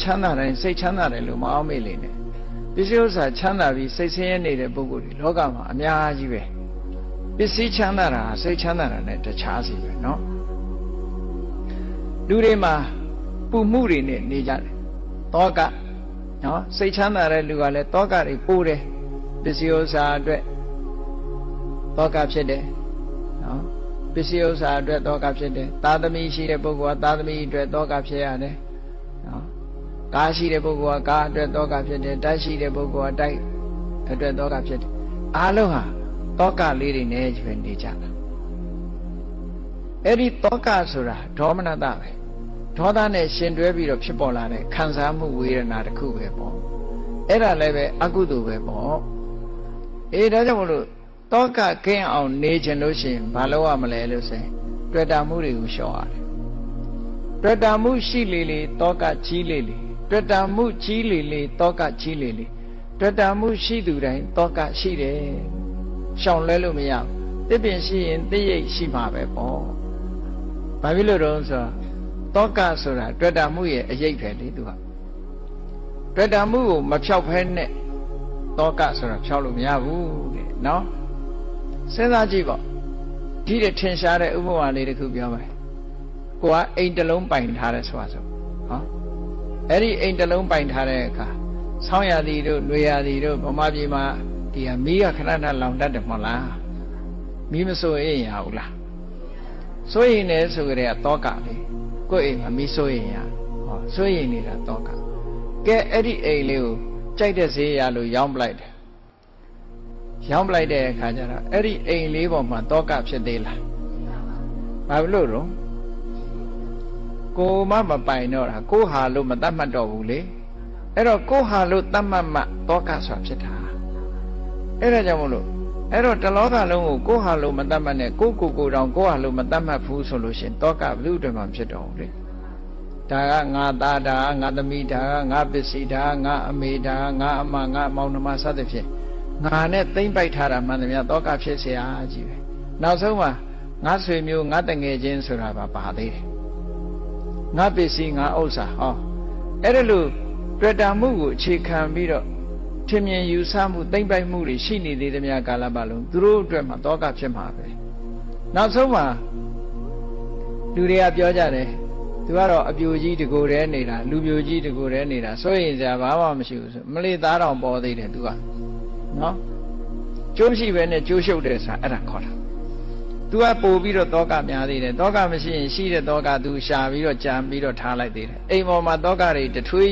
ချမ်းသာတိုင်းစိတ်ချမ်းသာတယ်လို့မအောင်မေ့လေနဲ့ပစ္စည်းဥစ္စာချမ်းသာပြီးစိတ်ဆင်းရဲနေတဲ့ပုဂ္ဂိုလ်တွေလောကမှာအများကြီးပဲပစ္စည်းချမ်းသာတာစိတ်ချမ်းသာတာနဲ့တခြားစီပဲเนาะလူတွေမှာပူမှုတွေနဲ့နေကြတယ်တောကเนาะစိတ်ချမ်းသာတဲ့လူကလည်းတောကတွေပိုးတယ်ပစ္စည်းဥစ္စာအတွက်တောကဖြစ်တယ်เนาะပစ္စည်းဥစ္စာအတွက်တောကဖြစ်တယ်သာသမီရှိတဲ့ပုဂ္ဂိုလ်ကသာသမီအတွက်တောကဖြစ်ရတယ်เนาะကားရှိတဲ့ပုဂ္ဂိုလ်ကကားအတွက်တောကဖြစ်တယ်တိုက်ရှိတဲ့ပုဂ္ဂိုလ်ကတိုက်အတွက်တောကဖြစ်တယ်အားလုံးဟာတောကလေးတွေနဲ့ပဲနေကြတာအဲ့ဒီတောကဆိုတာဒေါမနတပဲဒေါသနဲ့ရှင်တွဲပြီးတော့ဖြစ်ပေါ်လာတဲ့ခံစားမှုဝေဒနာတစ်ခုပဲပေါ့အဲ့ဒါလည်းပဲအကုသိုလ်ပဲပေါ့အေးဒါကြောင့်မလို့တောကကင်းအောင်နေခြင်းလို့ရှိရင်ဘာလုပ်ရမလဲလို့ဆိုရင်တွေ့တာမှုတွေကိုရှော့ရတယ်တွေ့တာမှုရှိလေလေတောကကြီးလေလေတွေ့တာမှုကြီးလေလေတောကကြီးလေလေတွေ့တာမှုရှိသူတိုင်းတောကရှိတယ်ရှောင်လဲလို့မရဘူးတစ်ပင်ရှိရင်တစ်ရိပ်ရှိမှာပဲပေါ့ဘာဖြစ်လို့တော့ဆိုတောကဆိုတာတွေ့တာမှုရဲ့အရေးပဲလေသူကတွေ့တာမှုကိုမဖြောက်ဖဲနဲ့တောကဆိုတာဖြောက်လို့မရဘူးတဲ့နော်စဉ်းစားကြည့်ပေါ့ဒီတဲ့ထင်ရှားတဲ့ဥပမာလေးတစ်ခုပြောမယ်ကိုကအိမ်တစ်လုံးပိုင်ထားတဲ့ဆိုပါစို့ဟောအဲ့ဒီအိမ်တစ်လုံးပိုင်ထားတဲ့အခါဆောင်းရာသီတို့နွေရာသီတို့ဗမာပြည်မှာဒီဟာမီးကခဏခဏလောင်တတ်တယ်မဟုတ်လားမီးမစိုးရင်ရဘူးလားစိုးရင်လည်းဆိုကြတဲ့တောကလေကိုယ့်အိမ်မှာမီးစိုးရင်ရဟောစိုးရင်နေတာတောကကဲအဲ့ဒီအိမ်လေးကိုကြိုက်တဲ့ဈေးရလို့ရောင်းပလိုက်တယ်ရောင်းပလိုက်တဲ့အခါကျတော့အဲ့ဒီအိမ်လေးပေါ်မှာတောကဖြစ်သေးလားဘာလို့တော့ကိုမပိုင်တော့တာကိုဟာလို့မတတ်မှတ်တော့ဘူးလေအဲ့တော့ကိုဟာလို့တတ်မှတ်မှတောကဆိုတာဖြစ်တာအဲ့ဒါကြောင့်မလို့အဲ့တော့တလောကလုံးကိုကိုဟာလို့မတတ်မှတ်နဲ့ကိုတောင်ကိုဟာလို့မတတ်မှတ်ဘူးဆိုလို့ရှင်တောကဘယ်သူ့အတွက်မှဖြစ်တော့ဘူးလေဒါကငါသားဒါကငါသမီးဒါကငါပစ္စည်းဒါကငါအမေဒါကငါအမငါမောင်နှမစသဖြင့်ငါနဲ့သိမ့်ပိုက်ထားတာမှန်သမျှတောကဖြစ်เสียကြီးပဲနောက်ဆုံးမှာငါဆွေမျိုးငါတငယ်ချင်းဆိုတာပါသေးတယ်ငါပစ္စည်းငါဥစ္စာဟောအဲ့ဒါလို့တွေ့တာမှုကိုအခြေခံပြီးတော့ထင်မြင်ယူဆမှုသိမ့်ပိုက်မှုတွေရှိနေသေးသမျှကာလပတ်လုံးသူတို့အတွက်မှာတောကဖြစ်မှာပဲနောက်ဆုံးမှာလူတွေကပြောကြတယ်သူကတော့အပြိုကြီးတကိုယ်တည်းနေတာလူပြိုကြီးတကိုယ်တည်းနေတာစိုးရင်စရာဘာမှမရှိဘူးဆိုမလေးသားတော်ပေါ်သေးတယ်သူကနော်ကျိုးရှိပဲနဲ့ကျိုးရှုပ်တယ်ဆိုတာအဲ့ဒါခေါ်တာသူကပို့ပြီးတော့တောကများသေးတယ်တောကမရှိရင်ရှိတဲ့တောကသူရှာပြီးတော့ကြံပြီးတော့ထားလိုက်သေးတယ်အိမ်ပေါ်မှာတောကတွေတထွေး